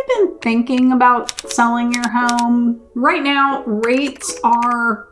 you been thinking about selling your home? Right now, rates are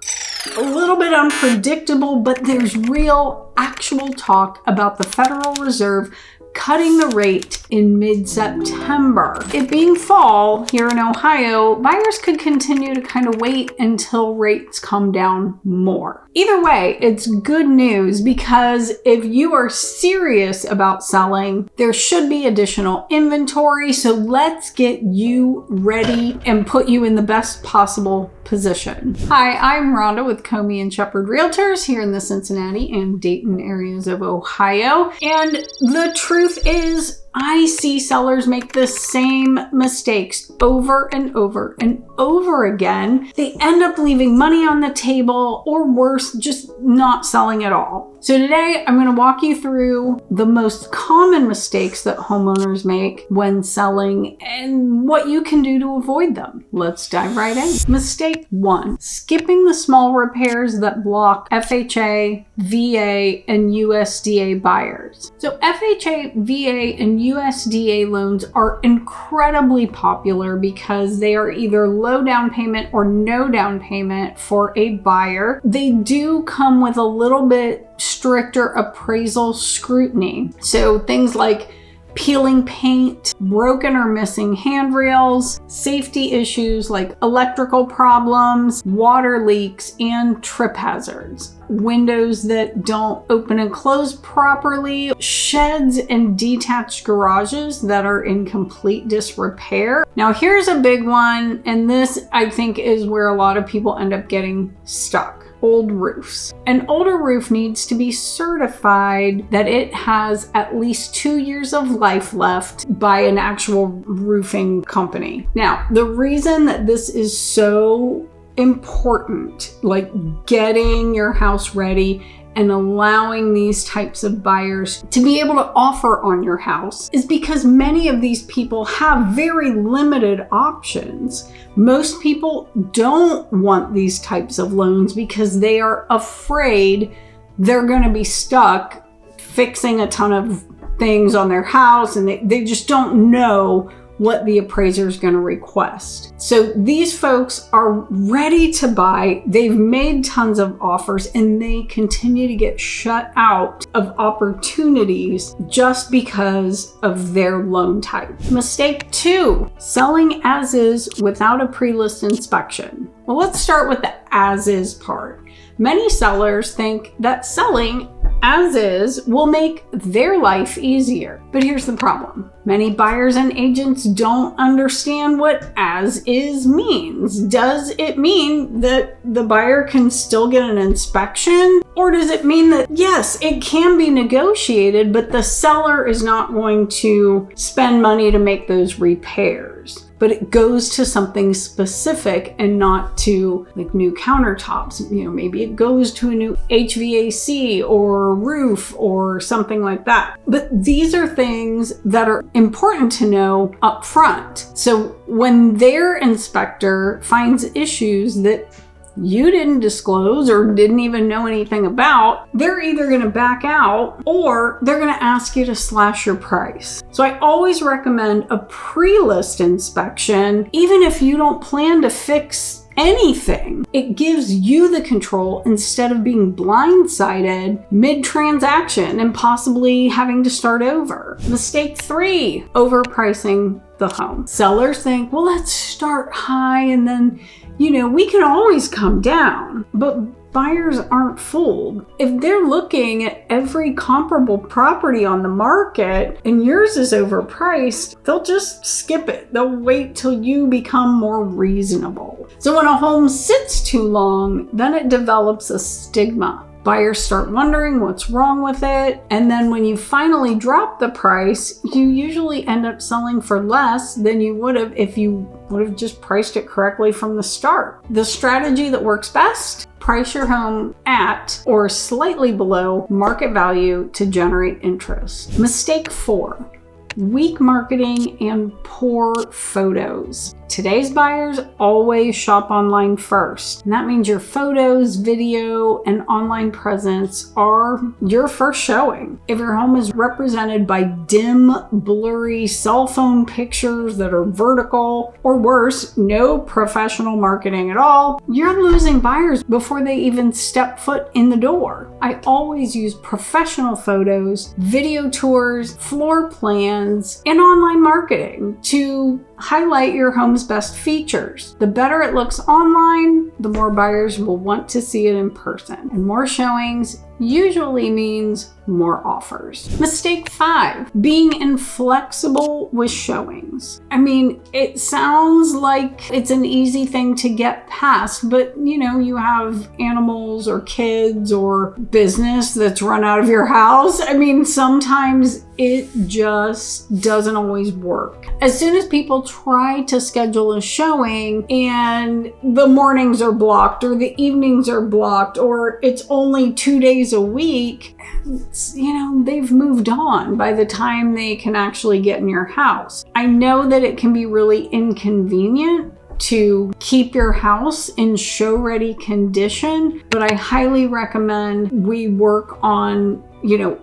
a little bit unpredictable, but there's real, actual talk about the Federal Reserve cutting the rate in mid-September. It being fall here in Ohio, buyers could continue to kind of wait until rates come down more. Either way, it's good news because if you are serious about selling, there should be additional inventory. So let's get you ready and put you in the best possible position. Hi, I'm Rhonda with Comey and Shepherd Realtors here in the Cincinnati and Dayton areas of Ohio. And the truth is, I see sellers make the same mistakes over and over and over again. They end up leaving money on the table, or worse, just not selling at all. So today I'm going to walk you through the most common mistakes that homeowners make when selling and what you can do to avoid them. Let's dive right in. Mistake 1, skipping the small repairs that block FHA, VA, and USDA buyers. So FHA, VA, and USDA loans are incredibly popular because they are either low down payment or no down payment for a buyer. They do come with a little bit stricter appraisal scrutiny. So things like peeling paint, broken or missing handrails, safety issues like electrical problems, water leaks, and trip hazards, windows that don't open and close properly, sheds and detached garages that are in complete disrepair. Now here's a big one, and this I think is where a lot of people end up getting stuck. Old roofs. An older roof needs to be certified that it has at least 2 years of life left by an actual roofing company. Now, the reason that this is so important, like getting your house ready and allowing these types of buyers to be able to offer on your house, is because many of these people have very limited options. Most people don't want these types of loans because they are afraid they're going to be stuck fixing a ton of things on their house, and they just don't know what the appraiser is going to request. So these folks are ready to buy. They've made tons of offers and they continue to get shut out of opportunities just because of their loan type. Mistake 2, selling as is without a pre-list inspection. Well, let's start with the as is part. Many sellers think that selling as is will make their life easier. But here's the problem. Many buyers and agents don't understand what as is means. Does it mean that the buyer can still get an inspection? Or does it mean that, yes, it can be negotiated, but the seller is not going to spend money to make those repairs? But it goes to something specific and not to like new countertops. Maybe it goes to a new HVAC or roof or something like that. But these are things that are important to know up front. So when their inspector finds issues that you didn't disclose or didn't even know anything about, they're either going to back out or they're going to ask you to slash your price. So I always recommend a pre-list inspection, even if you don't plan to fix anything. It gives you the control instead of being blindsided mid-transaction and possibly having to start over. Mistake 3, overpricing the home. Sellers think, well, let's start high and then we can always come down, but buyers aren't fooled. If they're looking at every comparable property on the market and yours is overpriced, they'll just skip it. They'll wait till you become more reasonable. So when a home sits too long, then it develops a stigma. Buyers start wondering what's wrong with it. And then when you finally drop the price, you usually end up selling for less than you would have if you would have just priced it correctly from the start. The strategy that works best: price your home at or slightly below market value to generate interest. Mistake 4, weak marketing, and poor photos. Today's buyers always shop online first. And that means your photos, video, and online presence are your first showing. If your home is represented by dim, blurry cell phone pictures that are vertical, or worse, no professional marketing at all, you're losing buyers before they even step foot in the door. I always use professional photos, video tours, floor plans, and online marketing to highlight your home's best features. The better it looks online, the more buyers will want to see it in person. And more showings usually means more offers. Mistake 5, being inflexible with showings. I mean, it sounds like it's an easy thing to get past, but you have animals or kids or business that's run out of your house. I mean, sometimes it just doesn't always work. As soon as people try to schedule a showing and the mornings are blocked or the evenings are blocked or it's only 2 days a week, they've moved on by the time they can actually get in your house. I know that it can be really inconvenient to keep your house in show-ready condition, but I highly recommend we work on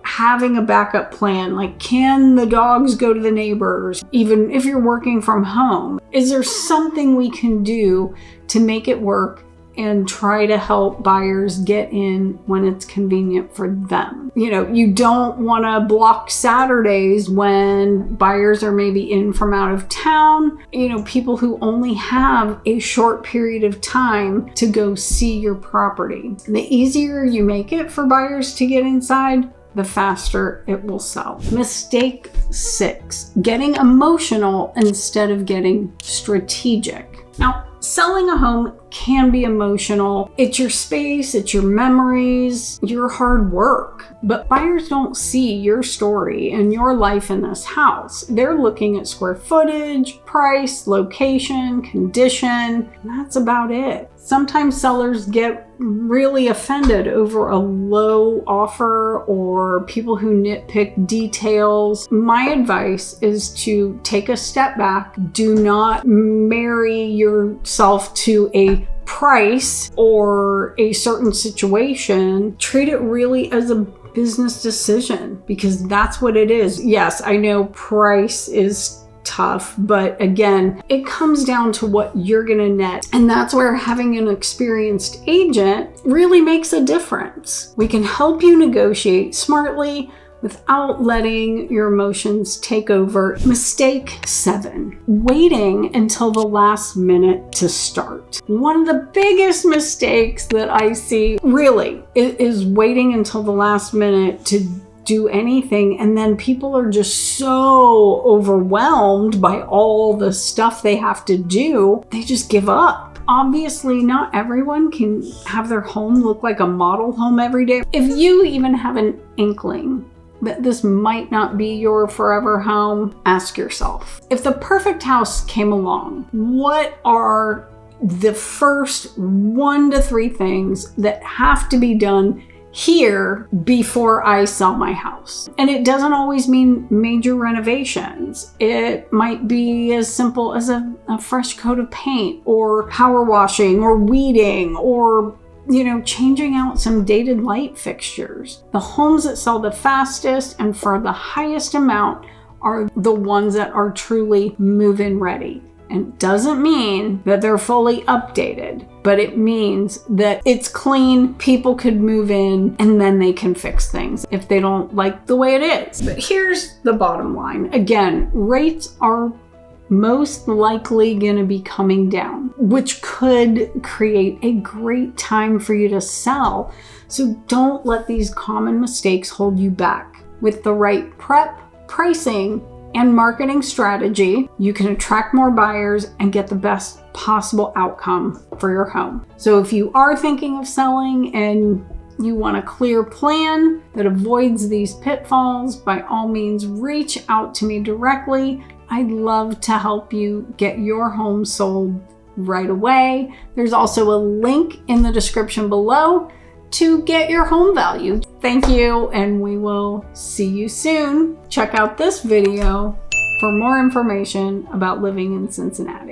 having a backup plan. Like, can the dogs go to the neighbors? Even if you're working from home, is there something we can do to make it work and try to help buyers get in when it's convenient for them? You don't want to block Saturdays when buyers are maybe in from out of town, people who only have a short period of time to go see your property. The easier you make it for buyers to get inside, the faster it will sell. Mistake 6, getting emotional instead of getting strategic. Now, selling a home can be emotional. It's your space, it's your memories, your hard work. But buyers don't see your story and your life in this house. They're looking at square footage, price, location, condition, and that's about it. Sometimes sellers get really offended over a low offer or people who nitpick details. My advice is to take a step back. Do not marry yourself to a price or a certain situation. Treat it really as a business decision, because that's what it is. Yes, I know price is tough, but again, it comes down to what you're going to net. And that's where having an experienced agent really makes a difference. We can help you negotiate smartly without letting your emotions take over. Mistake 7, waiting until the last minute to start. One of the biggest mistakes that I see really is waiting until the last minute to do anything, and then people are just so overwhelmed by all the stuff they have to do, they just give up. Obviously, not everyone can have their home look like a model home every day. If you even have an inkling that this might not be your forever home, ask yourself, if the perfect house came along, what are the first 1 to 3 things that have to be done here before I sell my house? And it doesn't always mean major renovations. It might be as simple as a fresh coat of paint, or power washing, or weeding, or changing out some dated light fixtures. The homes that sell the fastest and for the highest amount are the ones that are truly move-in ready. And it doesn't mean that they're fully updated, but it means that it's clean, people could move in, and then they can fix things if they don't like the way it is. But here's the bottom line. Again, rates are most likely going to be coming down, which could create a great time for you to sell. So don't let these common mistakes hold you back. With the right prep, pricing, and marketing strategy, you can attract more buyers and get the best possible outcome for your home. So if you are thinking of selling and you want a clear plan that avoids these pitfalls, by all means, reach out to me directly. I'd love to help you get your home sold right away. There's also a link in the description below to get your home value. Thank you, and we will see you soon. Check out this video for more information about living in Cincinnati.